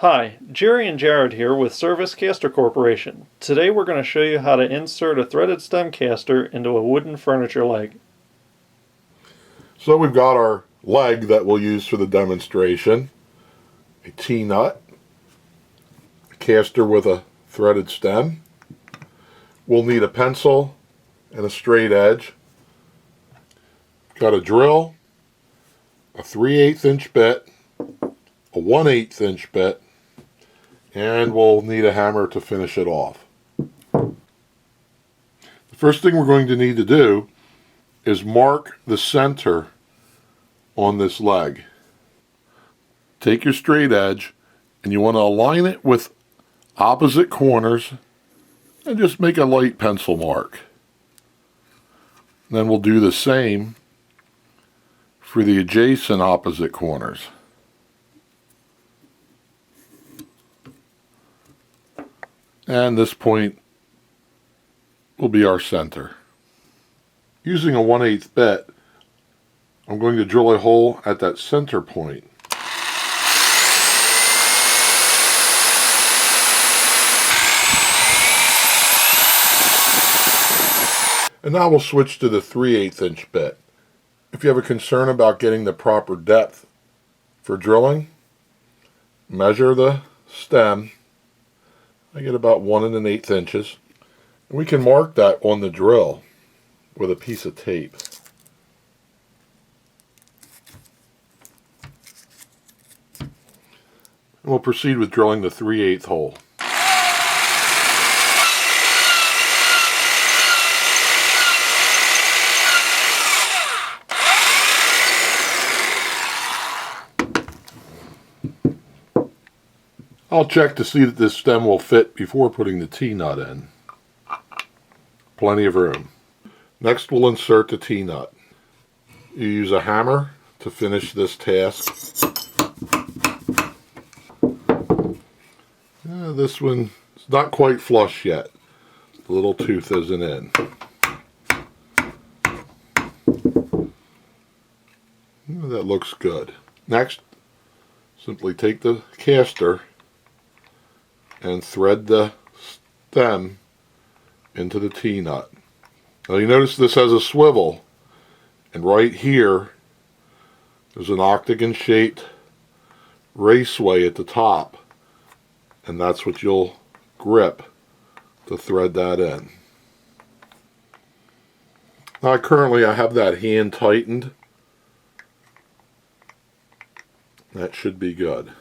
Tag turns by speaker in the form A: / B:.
A: Hi, Jerry and Jared here with Service Caster Corporation. Today we're going to show you how to insert a threaded stem caster into a wooden furniture leg.
B: So we've got our leg that we'll use for the demonstration, a T-nut, a caster with a threaded stem. We'll need a pencil and a straight edge. Got a drill, a 3/8 inch bit, a 1/8 inch bit, and we'll need a hammer to finish it off. The first thing we're going to need to do is mark the center on this leg. Take your straight edge and you want to align it with opposite corners and just make a light pencil mark. Then we'll do the same for the adjacent opposite corners. And this point will be our center. Using a 1/8 bit, I'm going to drill a hole at that center point. And now we'll switch to the 3/8 inch bit. If you have a concern about getting the proper depth for drilling, measure the stem. I get about 1 1/8 inches. And we can mark that on the drill with a piece of tape. And we'll proceed with drilling the 3/8 hole. I'll check to see that this stem will fit before putting the T-nut in. Plenty of room. Next we'll insert the T-nut. You use a hammer to finish this task. This one is not quite flush yet. The little tooth isn't in. That looks good. Next, simply take the caster and thread the stem into the T-nut. Now you notice this has a swivel, and right here there's an octagon shaped raceway at the top, and that's what you'll grip to thread that in. Now currently I have that hand tightened. That should be good.